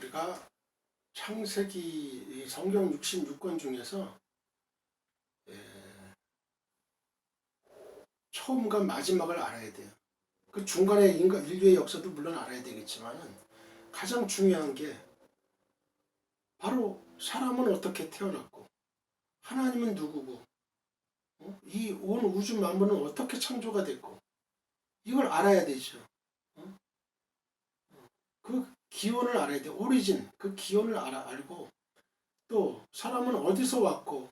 우리가 창세기 성경 66권 중에서 처음과 마지막을 알아야 돼요. 그 중간에 인류의 역사도 물론 알아야 되겠지만 가장 중요한 게 바로 사람은 어떻게 태어났고 하나님은 누구고 이 온 우주 만물은 어떻게 창조가 됐고 이걸 알아야 되죠. 그 기원을 알아야 돼. 오리진 그 기원을 알고 또 사람은 어디서 왔고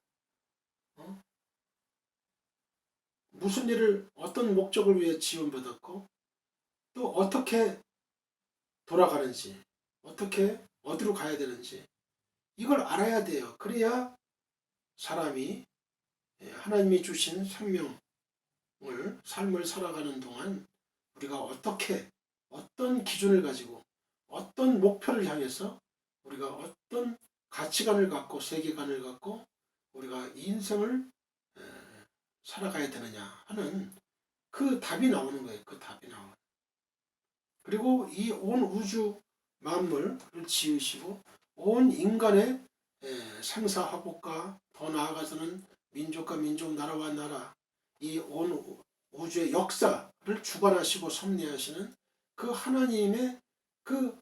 무슨 일을 어떤 목적을 위해 지원받았고 또 어떻게 돌아가는지 어떻게 어디로 가야 되는지 이걸 알아야 돼요. 그래야 사람이 하나님이 주신 생명을 삶을 살아가는 동안 우리가 어떻게 어떤 기준을 가지고 어떤 목표를 향해서 우리가 어떤 가치관을 갖고 세계관을 갖고 우리가 인생을 살아가야 되느냐 하는 그 답이 나오는 거예요. 그 답이 나와요. 그리고 이 온 우주 만물을 지으시고 온 인간의 생사화복과 더 나아가서는 민족과 민족, 나라와 나라 이 온 우주의 역사를 주관하시고 섭리하시는 그 하나님의 그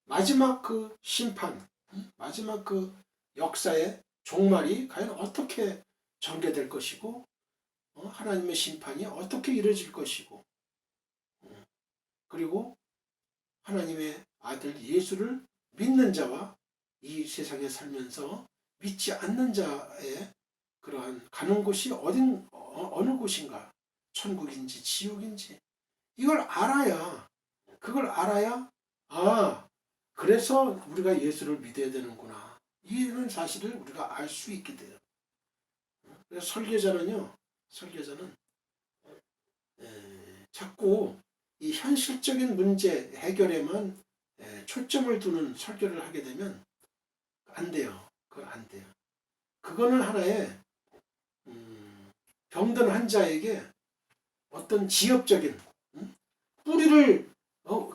마지막 그 심판, 마지막 그 역사의 종말이 과연 어떻게 전개될 것이고 하나님의 심판이 어떻게 이루어질 것이고 그리고 하나님의 아들 예수를 믿는 자와 이 세상에 살면서 믿지 않는 자의 그러한 가는 곳이 어느 곳인가, 천국인지 지옥인지 이걸 알아야, 그걸 알아야 그래서 우리가 예수를 믿어야 되는구나 이런 사실을 우리가 알 수 있게 돼요. 그래서 설교자는 자꾸 이 현실적인 문제 해결에만 초점을 두는 설교를 하게 되면 안 돼요. 그건 안 돼요. 그거는 하나의 병든 환자에게 어떤 지엽적인 뿌리를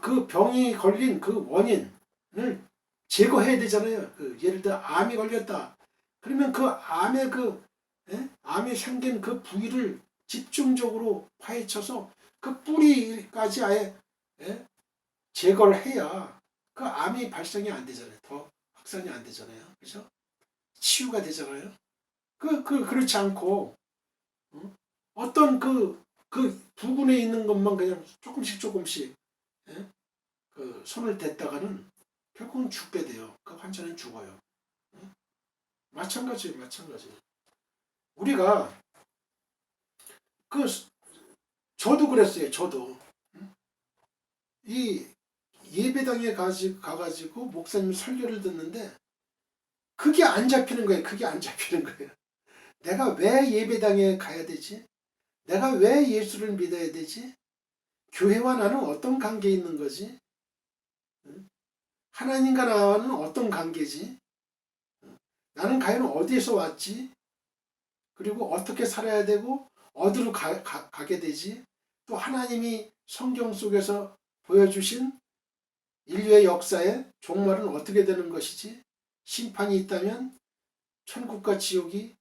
그 병이 걸린 그 원인을 제거해야 되잖아요. 그 예를 들어 암이 걸렸다. 그러면 그 암의 암이 생긴 그 부위를 집중적으로 파헤쳐서 그 뿌리까지 아예 제거를 해야 그 암이 발생이 안 되잖아요. 더 확산이 안 되잖아요. 그죠? 치유가 되잖아요. 그렇지 않고, 어떤 그 부분에 있는 것만 그냥 조금씩, 그 손을 댔다가는 결국은 죽게 돼요. 그 환자는 죽어요. 마찬가지예요. 우리가, 저도 그랬어요. 저도. 이 예배당에 가가지고 목사님 설교를 듣는데 그게 안 잡히는 거예요. 내가 왜 예배당에 가야 되지? 내가 왜 예수를 믿어야 되지? 교회와 나는 어떤 관계에 있는 거지? 하나님과 나와는 어떤 관계지? 나는 과연 어디에서 왔지? 그리고 어떻게 살아야 되고 어디로 가게 되지? 또 하나님이 성경 속에서 보여주신 인류의 역사의 종말은 어떻게 되는 것이지? 심판이 있다면 천국과 지옥이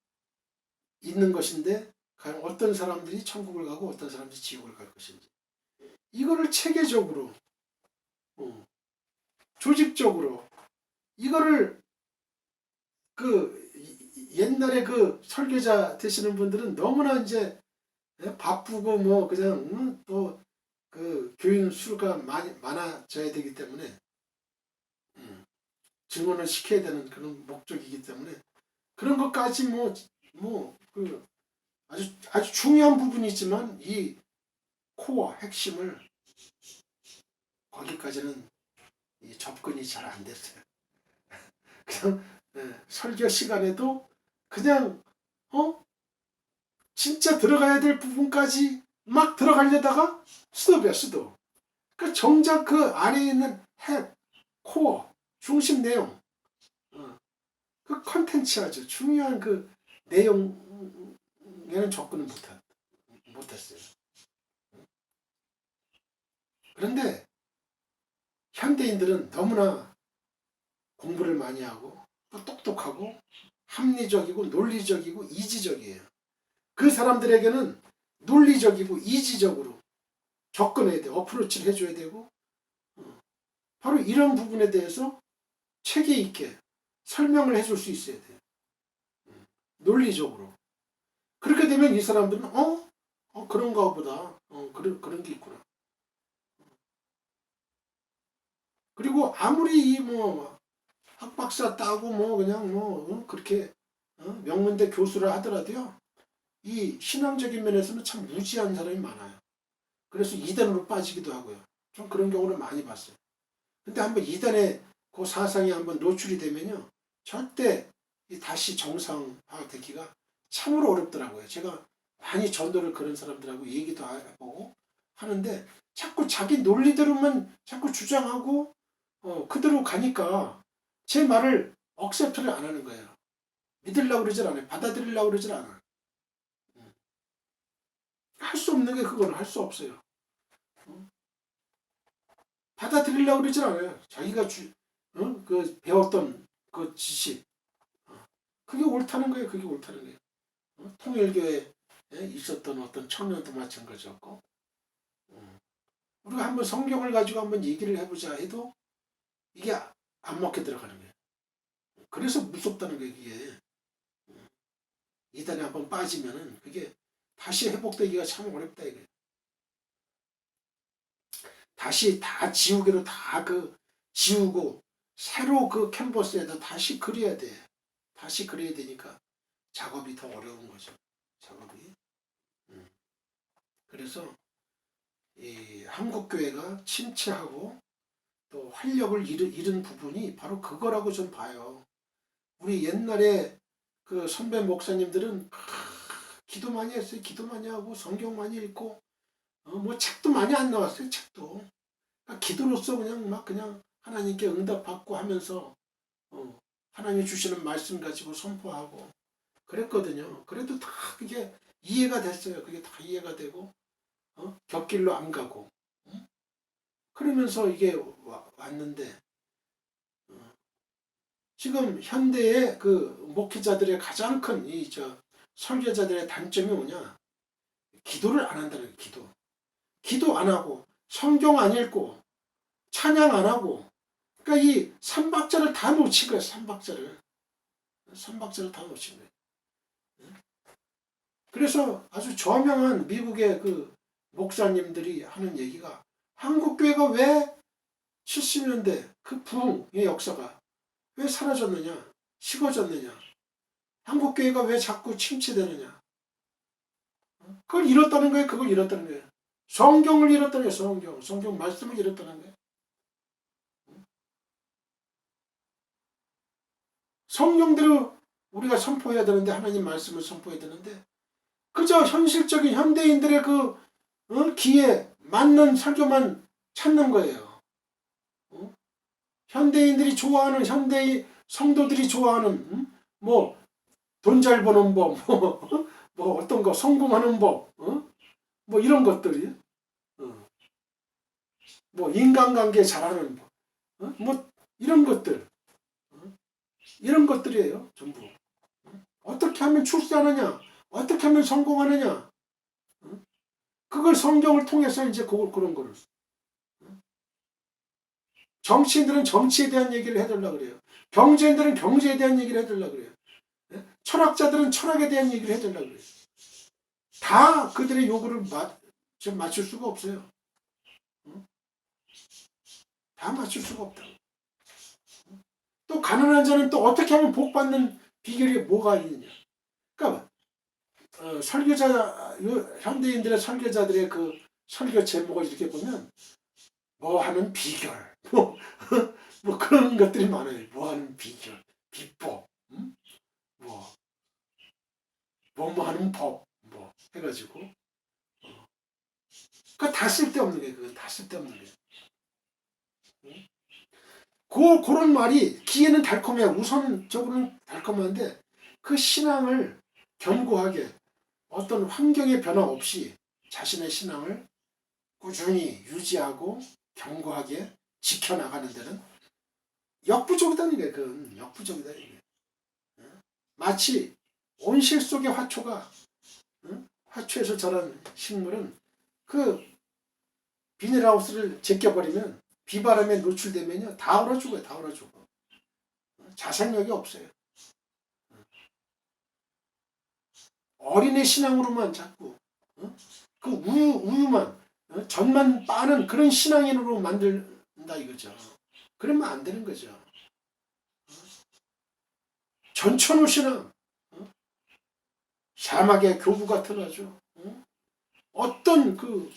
있는 것인데 과연 어떤 사람들이 천국을 가고 어떤 사람들이 지옥을 갈 것인지 이거를 체계적으로 조직적으로 이거를 옛날에 그 설교자 되시는 분들은 너무나 이제 바쁘고 뭐 그냥 또 그 교인 수가 많아져야 되기 때문에 증언을 시켜야 되는 그런 목적이기 때문에 그런 것까지 그 아주 중요한 부분이지만 이 코어 핵심을 거기까지는 접근이 잘 안 됐어요. 그냥 설교 시간에도 그냥 진짜 들어가야 될 부분까지 막 들어가려다가 스톱이야 스톱. 그 정작 그 안에 있는 핵, 코어, 중심 내용, 그 컨텐츠 아주 중요한 그 내용에는 접근을 못했어요. 그런데 현대인들은 너무나 공부를 많이 하고 또 똑똑하고 합리적이고 논리적이고 이지적이에요. 그 사람들에게는 논리적이고 이지적으로 접근해야 돼. 어프로치를 해줘야 되고 바로 이런 부분에 대해서 체계 있게 설명을 해줄 수 있어야 돼요. 논리적으로. 그렇게 되면 이 사람들은 그런가 보다. 그런 게 있구나. 그리고 아무리 뭐 학박사 따고 뭐 그냥 뭐 그렇게 명문대 교수를 하더라도요. 이 신앙적인 면에서는 참 무지한 사람이 많아요. 그래서 이단으로 빠지기도 하고요. 좀 그런 경우를 많이 봤어요. 근데 한번 이단의 그 사상이 한번 노출이 되면요. 절대 다시 정상화 되기가 참으로 어렵더라고요. 제가 많이 전도를 그런 사람들하고 얘기도 해보고 하는데 자꾸 자기 논리대로만 자꾸 주장하고 그대로 가니까 제 말을 억셉트를 안 하는 거예요. 믿으려고 그러질 않아요. 받아들이려고 그러질 않아요. 할 수 없는 게 그거는 할 수 없어요. 받아들이려고 그러질 않아요. 자기가 그 배웠던 그 지식 그게 옳다는 거예요. 그게 옳다는 거예요. 통일교에 있었던 어떤 청년도 마찬가지였고 우리가 한번 성경을 가지고 한번 얘기를 해보자 해도 이게 안 먹게 들어가는 거예요. 그래서 무섭다는 거예요. 이게 이단에 한번 빠지면은 그게 다시 회복되기가 참 어렵다 이게. 다시 다 지우개로 다 지우고 새로 그 캔버스에다 다시 그려야 돼. 다시 그려야 되니까 작업이 더 어려운 거죠. 작업이. 그래서 이 한국교회가 침체하고 또 활력을 잃은 부분이 바로 그거라고 좀 봐요. 우리 옛날에 그 선배 목사님들은 기도 많이 했어요. 기도 많이 하고 성경 많이 읽고 뭐 책도 많이 안 나왔어요. 책도. 그러니까 기도로서 그냥 하나님께 응답받고 하면서 하나님이 주시는 말씀 가지고 선포하고 그랬거든요. 그래도 다 그게 이해가 됐어요. 그게 다 이해가 되고 곁길로 안 가고 그러면서 이게 왔는데 지금 현대의 그 목회자들의 가장 큰 설교자들의 단점이 뭐냐? 기도를 안 한다는 거예요. 기도 안 하고 성경 안 읽고 찬양 안 하고 그러니까 이 삼박자를 다 놓친 거예요. 삼박자를 다 놓친 거예요. 그래서 아주 저명한 미국의 그 목사님들이 하는 얘기가 한국교회가 왜 70년대 그 부흥의 역사가 왜 사라졌느냐? 식어졌느냐? 한국교회가 왜 자꾸 침체되느냐? 그걸 잃었다는 거예요. 그걸 잃었다는 거예요. 성경을 잃었다는 거예요. 성경 말씀을 잃었다는 거예요. 성경대로 우리가 선포해야 되는데 하나님 말씀을 선포해야 되는데 그저 현실적인 현대인들의 그 귀에 맞는 설교만 찾는 거예요. 현대인들이 좋아하는 현대인 성도들이 좋아하는 뭐 돈 잘 버는 법, 뭐 어떤 거 성공하는 법, 뭐 이런 것들이 뭐 인간관계 잘하는 법, 뭐 이런 것들 이런 것들이에요. 전부. 어떻게 하면 출세하느냐, 어떻게 하면 성공하느냐, 그걸 성경을 통해서 이제 그런 거를. 정치인들은 정치에 대한 얘기를 해달라고 그래요. 경제인들은 경제에 대한 얘기를 해달라고 그래요. 철학자들은 철학에 대한 얘기를 해달라고 그래요. 다 그들의 요구를 맞출 수가 없어요. 다 맞출 수가 없다. 또 가난한 자는 또 어떻게 하면 복 받는 비결이 뭐가 있느냐. 그러니까 현대인들의 설교자들의 그 설교 제목을 이렇게 보면 뭐 하는 비결, 뭐 그런 것들이 많아요. 뭐 하는 비결, 비법, 뭐 하는 법, 뭐 해가지고 그거 다 쓸데없는 게 그거 다 쓸데없는 게. 그런 말이 귀에는 달콤해요. 우선적으로는 달콤한데 그 신앙을 견고하게 어떤 환경의 변화 없이 자신의 신앙을 꾸준히 유지하고 견고하게 지켜나가는 데는 역부족이다니까. 그건 역부족이다 이게. 마치 온실 속의 화초가, 화초에서 자란 식물은 그 비닐하우스를 제껴버리면 비바람에 노출되면요 다 얼어 죽어요. 다 얼어 죽어. 자생력이 없어요. 어린애 신앙으로만 자꾸 그 우유만 전만 빠는 그런 신앙인으로 만든다 이거죠. 그러면 안 되는 거죠. 전천후 신앙, 사막의 교부 같은 아주 어떤 그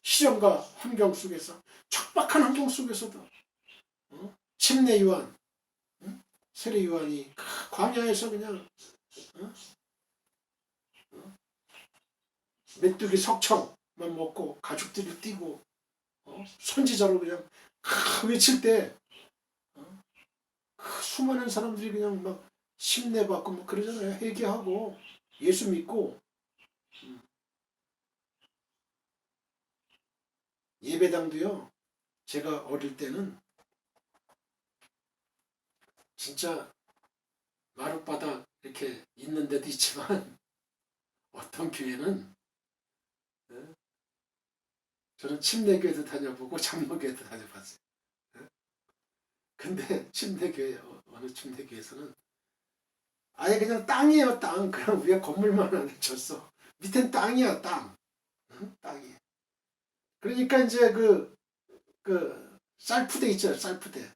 시련과 환경 속에서 척박한 환경 속에서도 침례 요한, 세례 요한이 광야에서 그냥 메뚜기 석청만 먹고 가죽들을 띄고 선지자로 그냥 외칠 때 수많은 사람들이 그냥 막 심내받고 막 그러잖아요. 회개하고 예수 믿고. 예배당도요. 제가 어릴 때는 진짜 마룻바닥 이렇게 있는 데도 있지만 어떤 교회는 저는 침례교회도 다녀보고 장로교회도 다녀봤어요. 근데 침례교회 어느 침례교회에서는 아예 그냥 땅이에요. 땅. 그냥 위에 건물만 하나 졌어. 밑엔 땅이야. 땅. 땅이. 그러니까 이제 쌀푸대 있잖아요. 쌀푸대.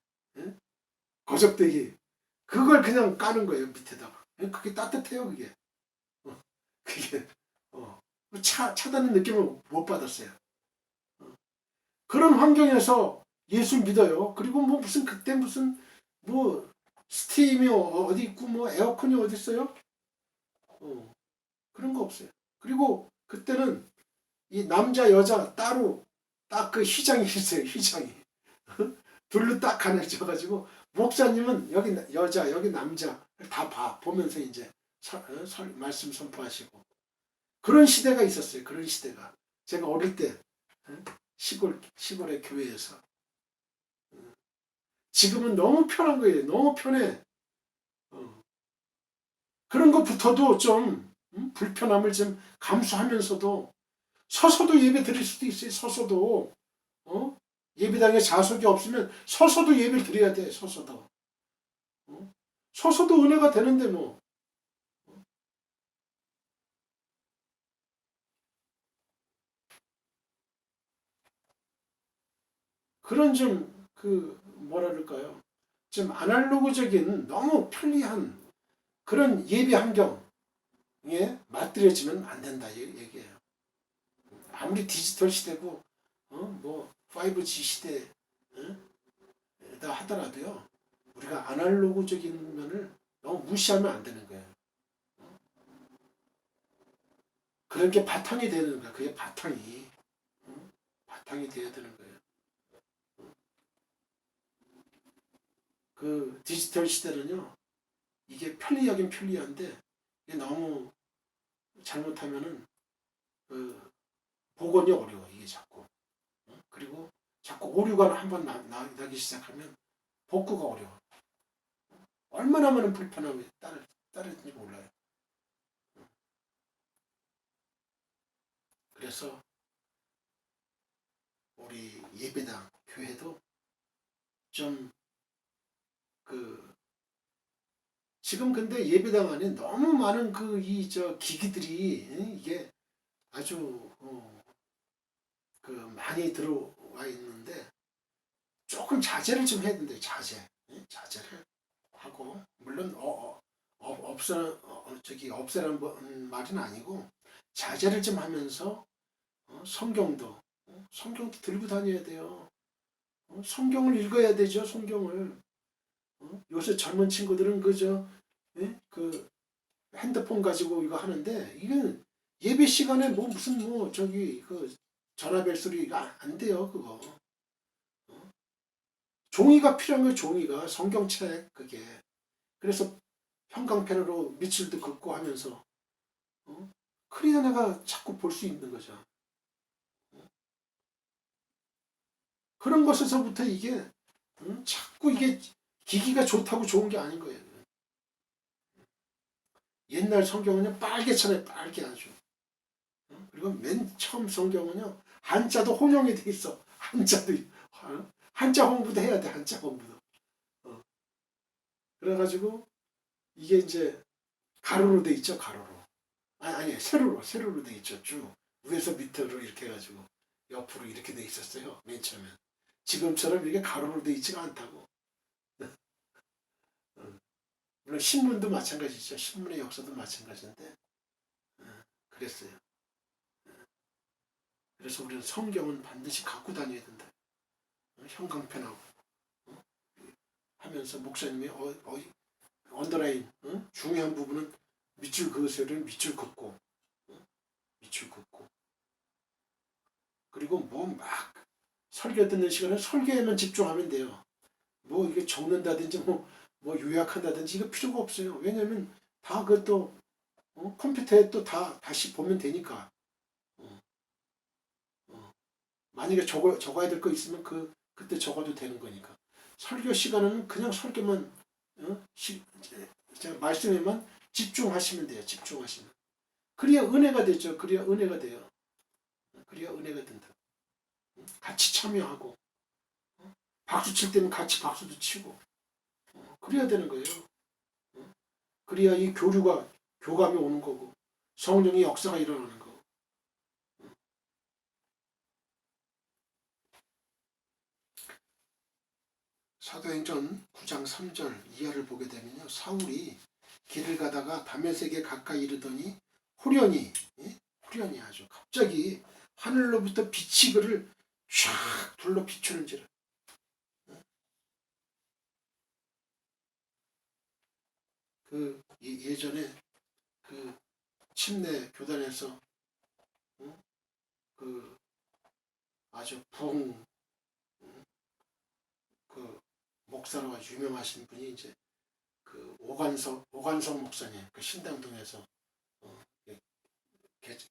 거적대기. 그걸 그냥 까는 거예요. 밑에다가. 그게 따뜻해요. 그게. 그게 차다는 느낌을 못 받았어요. 그런 환경에서 예수 믿어요. 그리고 뭐 무슨 그때 무슨 뭐 스팀이 어디 있고 뭐 에어컨이 어디 있어요? 그런 거 없어요. 그리고 그때는 이 남자 여자 따로 딱 그 휘장이 있어요. 휘장이 둘로 딱 가려져가지고 목사님은 여기 여자 여기 남자 다 보면서 이제 말씀 선포하시고 그런 시대가 있었어요. 그런 시대가 제가 어릴 때 시골의 교회에서. 지금은 너무 편한 거예요. 너무 편해. 그런 것부터도 좀 불편함을 좀 감수하면서도 서서도 예배 드릴 수도 있어요. 서서도 예배당에 좌석이 없으면 서서도 예배를 드려야 돼. 서서도 서서도 은혜가 되는데 뭐. 그런 좀 뭐라 그럴까요? 좀 아날로그적인 너무 편리한 그런 예배 환경에 맞들여지면 안 된다 얘기예요. 아무리 디지털 시대고 뭐 5G 시대다 하더라도요. 우리가 아날로그적인 면을 너무 무시하면 안 되는 거예요. 그런 게 바탕이 되는 거야. 그게 바탕이 되어야 되는 거예요. 그 디지털 시대는요. 이게 편리하긴 편리한데 이게 너무 잘못하면은 복원이 어려워. 이게 자꾸. 그리고 자꾸 오류가 한번 나기 시작하면 복구가 어려워. 얼마나 많은 불편함이 따르는지 몰라요. 그래서 우리 예배당, 교회도 좀 지금 근데 예배당 안에 너무 많은 기기들이 이게 아주 많이 들어와 있는데 조금 자제를 좀 해야 된대. 자제를 하고 물론 없애라는 말은 아니고 자제를 좀 하면서 성경도 들고 다녀야 돼요. 성경을 읽어야 되죠. 성경을. 요새 젊은 친구들은 그 핸드폰 가지고 이거 하는데 이건 예배 시간에 뭐 무슨 전화벨 소리가 안 돼요. 그거. 종이가 필요한 거예요. 종이가 성경책 그게. 그래서 형광펜으로 밑줄도 긋고 하면서 그래야 내가 자꾸 볼 수 있는 거죠. 그런 것에서부터 이게 자꾸 이게 기기가 좋다고 좋은 게 아닌 거예요. 옛날 성경은요 빨개잖아요. 빨개 아주. 그리고 맨 처음 성경은요 한자도 혼용이 돼 있어. 한자도 한자 공부도 해야 돼. 한자 공부도. 그래가지고 이게 이제 가로로 돼 있죠. 가로로. 아니 세로로 돼 있죠. 쭉 위에서 밑으로 이렇게 해가지고 옆으로 이렇게 돼 있었어요. 맨 처음에. 지금처럼 이게 가로로 돼 있지가 않다고. 물론 신문도 마찬가지죠. 신문의 역사도 마찬가지인데 그랬어요. 그래서 우리는 성경은 반드시 갖고 다녀야 된다. 형광펜하고 하면서 목사님이 언더라인 중요한 부분은 밑줄 그으세요를 밑줄 긋고 밑줄 긋고 그리고 뭐 막 설교 듣는 시간에 설교에만 집중하면 돼요. 뭐 이게 적는다든지 뭐 요약한다든지 이거 필요가 없어요. 왜냐면 다 그것도 컴퓨터에 또 다시 보면 되니까. 만약에 적어야 될 거 있으면 그때 적어도 되는 거니까. 설교 시간은 그냥 설교만 말씀에만 집중하시면 돼요. 집중하시면. 그래야 은혜가 되죠. 그래야 은혜가 돼요. 그래야 은혜가 된다. 같이 참여하고 박수 칠 때면 같이 박수도 치고 그래야 되는 거예요. 그래야 이 교감이 오는 거고 성령의 역사가 일어나는 거고. 사도행전 9장 3절 이하를 보게 되면요. 사울이 길을 가다가 다메섹에 가까이 이르더니 후련히 아주 갑자기 하늘로부터 빛이 그를 쫙 둘러 비추는지라. 예전에 그 침례 교단에서 그 아주 그 목사로 유명하신 분이 이제 그 오관성 목사님 그 신당동에서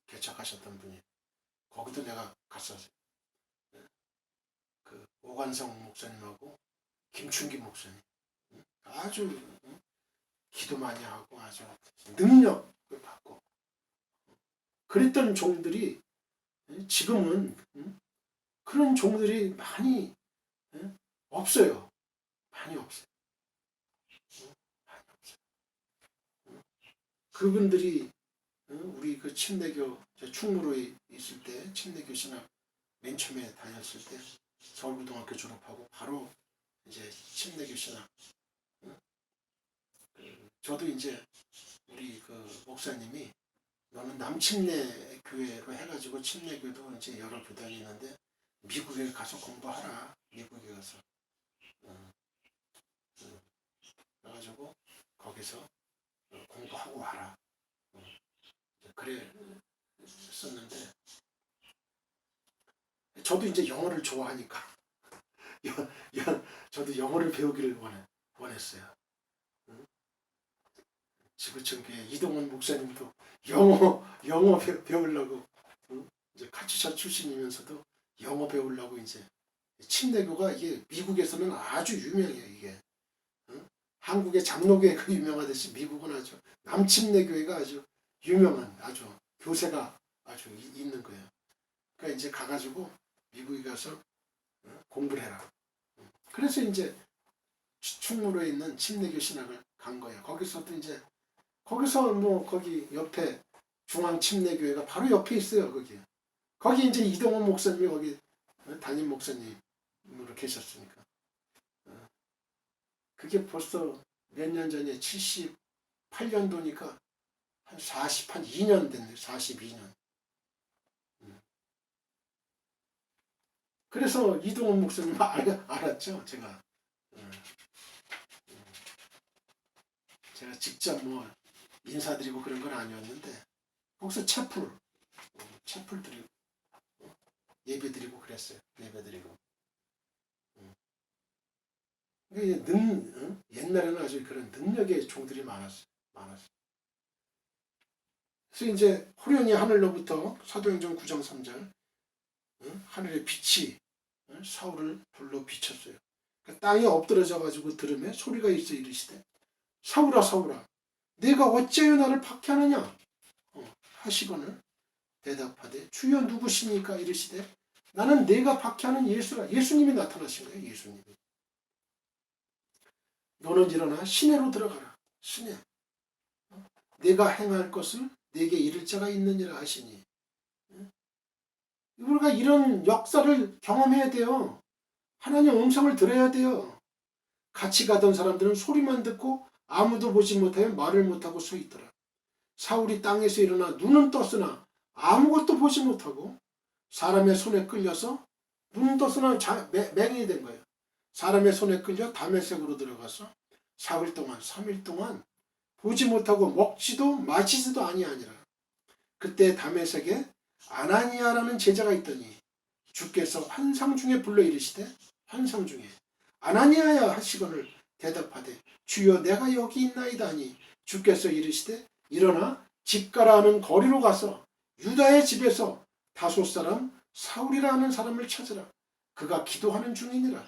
개척하셨던 분이 거기도 내가 갔었어요. 그 오관성 목사님하고 김춘기 목사님 아주 기도 많이 하고 아주 능력을 받고 그랬던 종들이 지금은 그런 종들이 많이 없어요. 많이 없어요. 그분들이 우리 그 침례교 충무로에 있을 때 침례교 신학 맨 처음에 다녔을 때 서울고등학교 졸업하고 바로 이제 침례교 신학 저도 이제 우리 그 목사님이 너는 남침례 교회로 해가지고 침례교도 이제 여러 교단이 있는데 미국에 가서 공부하라. 미국에 가서 그래가지고 거기서 공부하고 와라. 그래 썼는데 저도 이제 영어를 좋아하니까 저도 영어를 배우기를 원했어요. 지구촌교회 이동원 목사님도 영어 배우려고 이제 카츠샤 출신이면서도 영어 배우려고 이제 침례교가 이게 미국에서는 아주 유명해요. 이게 한국의 장로교회가 유명하듯이 미국은 아주 남침례교회가 아주 유명한 아주 교세가 아주 있는 거예요. 그러니까 이제 가가지고 미국에 가서 공부를 해라. 그래서 이제 충무로에 있는 침례교 신학을 간 거예요. 거기서 뭐 거기 옆에 중앙침례교회가 바로 옆에 있어요. 거기 이제 이동원 목사님이 거기 담임 목사님으로 계셨으니까 그게 벌써 몇 년 전에 78년도니까 한 2년 됐네요. 42년. 그래서 이동원 목사님 알았죠. 제가 직접 뭐 인사드리고 그런 건 아니었는데 거기서 채플 드리고 예배 드리고 그랬어요. 예배 드리고. 옛날에는 아주 그런 능력의 종들이 많았어요. 그래서 이제 호련히 하늘로부터 사도행전 9장 3절 하늘의 빛이 사울을 불러 비쳤어요. 그 땅에 엎드러져 가지고 들으며 소리가 있어 이르시되 사울아 사울아 내가 어찌하여 나를 박해하느냐 하시거늘 대답하되 주여 누구시니까 이르시되 나는 내가 박해하는 예수라. 예수님이 나타나신 거예요. 예수님이. 너는 일어나 시내로 들어가라. 시내. 내가 행할 것을 내게 이를 자가 있느니라 하시니. 우리가 이런 역사를 경험해야 돼요. 하나님 음성을 들어야 돼요. 같이 가던 사람들은 소리만 듣고 아무도 보지 못하여 말을 못하고 서 있더라. 사울이 땅에서 일어나 눈은 떴으나 아무것도 보지 못하고 사람의 손에 끌려서 눈은 떴으나 맹인이 된 거예요. 사람의 손에 끌려 다메섹으로 들어가서 사흘 동안 3일 동안 보지 못하고 먹지도 마시지도 아니하니라. 그때 다메섹에 아나니아라는 제자가 있더니 주께서 환상 중에 불러 이르시되 환상 중에 아나니아야 하시거늘 대답하되 주여 내가 여기 있나이다 하니 주께서 이르시되 일어나 집가라 하는 거리로 가서 유다의 집에서 다소 사람 사울이라 하는 사람을 찾으라. 그가 기도하는 중이니라.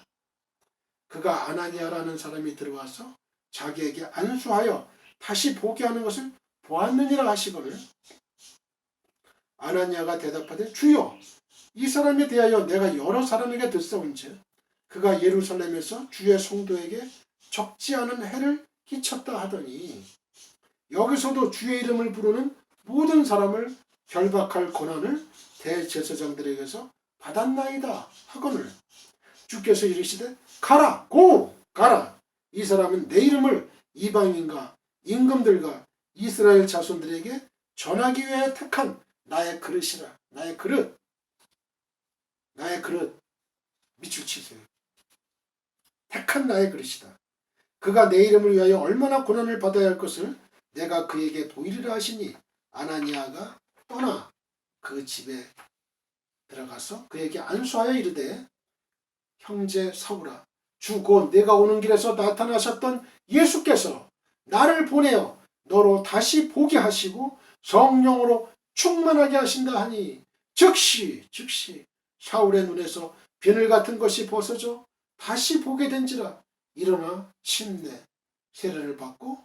그가 아나니아라는 사람이 들어와서 자기에게 안수하여 다시 보게 하는 것을 보았느니라 하시거늘 아나니아가 대답하되 주여 이 사람에 대하여 내가 여러 사람에게 듣사온즉 그가 예루살렘에서 주의 성도에게 적지 않은 해를 끼쳤다 하더니 여기서도 주의 이름을 부르는 모든 사람을 결박할 권한을 대제사장들에게서 받았나이다 하거늘 주께서 이르시되 가라 고 가라 이 사람은 내 이름을 이방인과 임금들과 이스라엘 자손들에게 전하기 위해 택한 나의 그릇이라. 나의 그릇 밑줄 치세요. 택한 나의 그릇이다. 그가 내 이름을 위하여 얼마나 고난을 받아야 할 것을 내가 그에게 보이리라 하시니 아나니아가 떠나 그 집에 들어가서 그에게 안수하여 이르되 형제 사울아 주 곧 내가 오는 길에서 나타나셨던 예수께서 나를 보내어 너로 다시 보게 하시고 성령으로 충만하게 하신다 하니 즉시 사울의 눈에서 비늘 같은 것이 벗어져 다시 보게 된지라. 일어나 침례 세례를 받고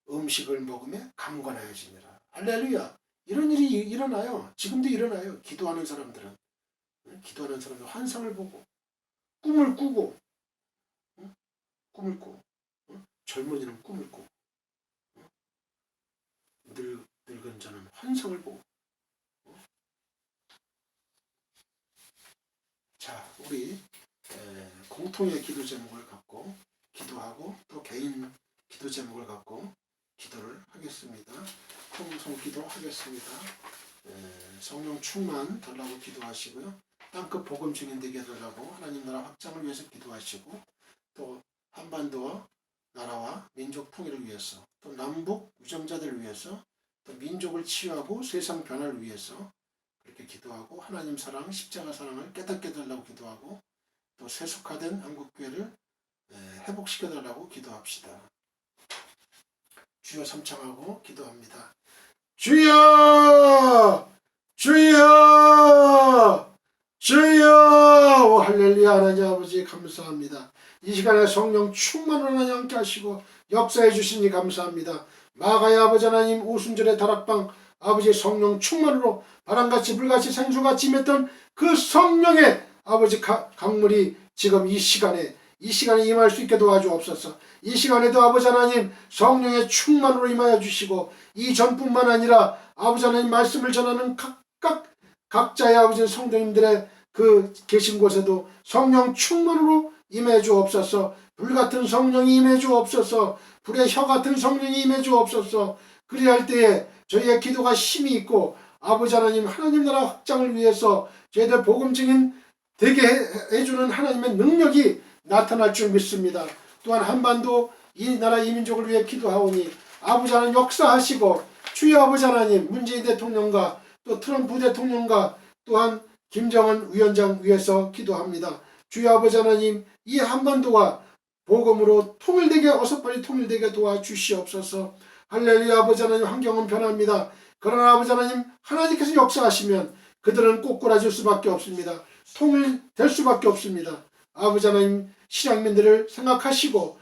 음식을 먹으며 감관하여지니라. 할렐루야. 이런 일이 일어나요. 지금도 일어나요. 기도하는 사람들은 환상을 보고 꿈을 꾸고 젊은이는 꿈을 꾸고 늙은 자는 환상을 보고. 자, 우리 공통의 기도 제목을 갖고 기도하고 또 개인 기도 제목을 갖고 기도를 하겠습니다. 통성 기도하겠습니다. 성령 충만 달라고 기도하시고요. 땅끝 복음 증인 되게 해달라고 하나님 나라 확장을 위해서 기도하시고 또 한반도와 나라와 민족 통일을 위해서 또 남북 유정자들을 위해서 또 민족을 치유하고 세상 변화를 위해서 그렇게 기도하고 하나님 사랑 십자가 사랑을 깨닫게 해달라고 기도하고 또 세속화된 한국교회를 회복시켜 달라고 기도합시다. 주여 삼창하고 기도합니다. 주여 주여 주여. 오 할렐루야. 하나님 아버지 감사합니다. 이 시간에 성령 충만을 하나님 함께 하시고 역사해 주시니 감사합니다. 마가의 아버지 하나님 오순절의 다락방 아버지 성령 충만으로 바람같이 불같이 생수같이 임했던 그 성령의 아버지 강물이 지금 이 시간에 임할 수 있게 도와주옵소서. 이 시간에도 아버지 하나님 성령의 충만으로 임하여 주시고 이 전뿐만 아니라 아버지 하나님 말씀을 전하는 각자의 아버지 성도님들의 그 계신 곳에도 성령 충만으로 임해 주옵소서. 불같은 성령이 임해 주옵소서. 불의 혀 같은 성령이 임해 주옵소서. 그리할 때에 저희의 기도가 힘이 있고 아버지 하나님 나라 확장을 위해서 저희들 복음 증인 되게 해주는 하나님의 능력이 나타날 줄 믿습니다. 또한 한반도 이 나라 이민족을 위해 기도하오니 아버지 하나님 역사하시고 주여 아버지 하나님 문재인 대통령과 또 트럼프 대통령과 또한 김정은 위원장 위해서 기도합니다. 주여 아버지 하나님 이 한반도가 복음으로 통일되게 어서 빨리 통일되게 도와주시옵소서. 할렐루야. 아버지 하나님 환경은 변합니다. 그러나 아버지 하나님 하나님께서 역사하시면 그들은 꼬꾸라질 수밖에 없습니다. 통일될 수밖에 없습니다. 아버지 하나님 실향민들을 생각하시고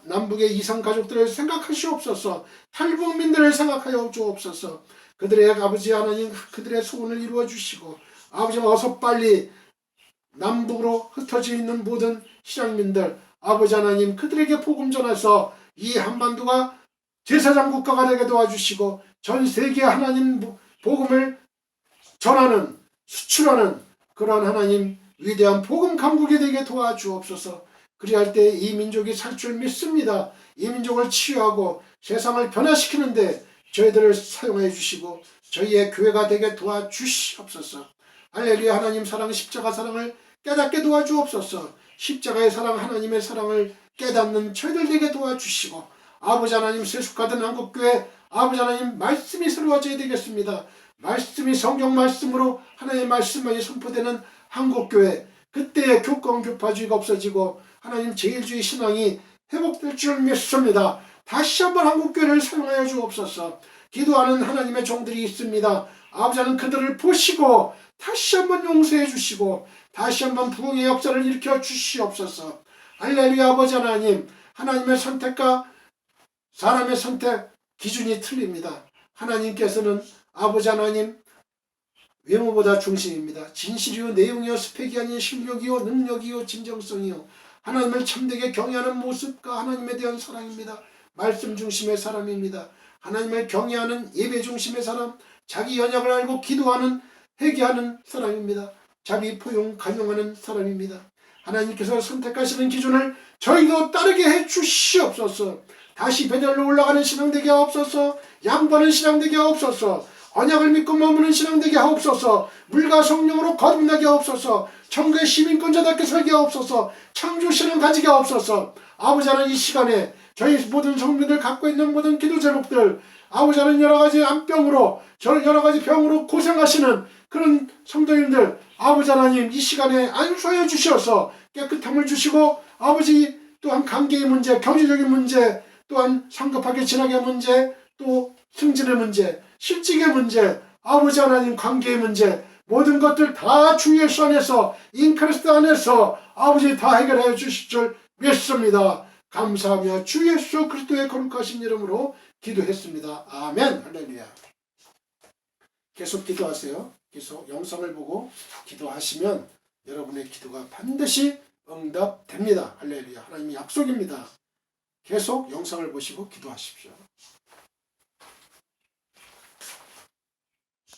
남북의 이성 가족들을 생각하시옵소서. 탈북민들을 생각하여 주옵소서. 그들의 아버지 하나님 그들의 소원을 이루어 주시고 아버지 어서 빨리 남북으로 흩어져 있는 모든 실향민들 아버지 하나님 그들에게 복음 전해서 이 한반도가 제사장 국가가 되게 도와주시고 전 세계 하나님 복음을 전하는 수출하는 그러한 하나님 위대한 복음 강국이 되게 도와주옵소서. 그리할 때 이 민족이 살 줄 믿습니다. 이 민족을 치유하고 세상을 변화시키는데 저희들을 사용해 주시고 저희의 교회가 되게 도와주시옵소서. 할렐루야. 하나님 사랑 십자가 사랑을 깨닫게 도와주옵소서. 십자가의 사랑 하나님의 사랑을 깨닫는 저희들 되게 도와주시고 아버지 하나님 세속화된 한국교회 아버지 하나님 말씀이 새로워져야 되겠습니다. 말씀이 성경 말씀으로 하나님의 말씀만이 선포되는 한국교회 그때의 교권 교파주의가 없어지고 하나님 제일주의 신앙이 회복될 줄 믿습니다. 다시 한번 한국교회를 사용하여 주옵소서. 기도하는 하나님의 종들이 있습니다. 아버지 하나님 그들을 보시고 다시 한번 용서해 주시고 다시 한번 부흥의 역사를 일으켜 주시옵소서. 할렐루야. 아버지 하나님 하나님의 선택과 사람의 선택 기준이 틀립니다. 하나님께서는 아버지 하나님 외모보다 중심입니다. 진실이요 내용이요 스펙이 아닌 실력이요 능력이요 진정성이요 하나님을 참되게 경외하는 모습과 하나님에 대한 사랑입니다. 말씀 중심의 사람입니다. 하나님을 경외하는 예배 중심의 사람 자기 연약을 알고 기도하는 회개하는 사람입니다. 자비 포용 간용하는 사람입니다. 하나님께서 선택하시는 기준을 저희도 따르게 해 주시옵소서. 다시 베델로 올라가는 신앙되게 하옵소서. 양보하는 신앙되게 하옵소서. 언약을 믿고 머무는 신앙되게 하옵소서. 물과 성령으로 거듭나게 하옵소서. 천국의 시민권자답게 살게 하옵소서. 창조신을 가지게 하옵소서. 아버지 하나님 이 시간에 저희 모든 성민들 갖고 있는 모든 기도 제목들 아버지 하나님 여러가지 암병으로 저는 여러가지 병으로 고생하시는 그런 성도님들 아버지 하나님 이 시간에 안수하여 주셔서 깨끗함을 주시고 아버지 또한 관계의 문제 경제적인 문제 또한 성급하게 지나게 문제 또 승진의 문제 실직의 문제 아버지 하나님 관계의 문제 모든 것들 다 주 예수 안에서 인크리스트 안에서 아버지 다 해결해 주실 줄 믿습니다. 감사하며 주 예수 그리스도의 거룩하신 이름으로 기도했습니다. 아멘. 할렐루야. 계속 기도하세요. 계속 영상을 보고 기도하시면 여러분의 기도가 반드시 응답됩니다. 할렐루야. 하나님의 약속입니다. 계속 영상을 보시고 기도하십시오.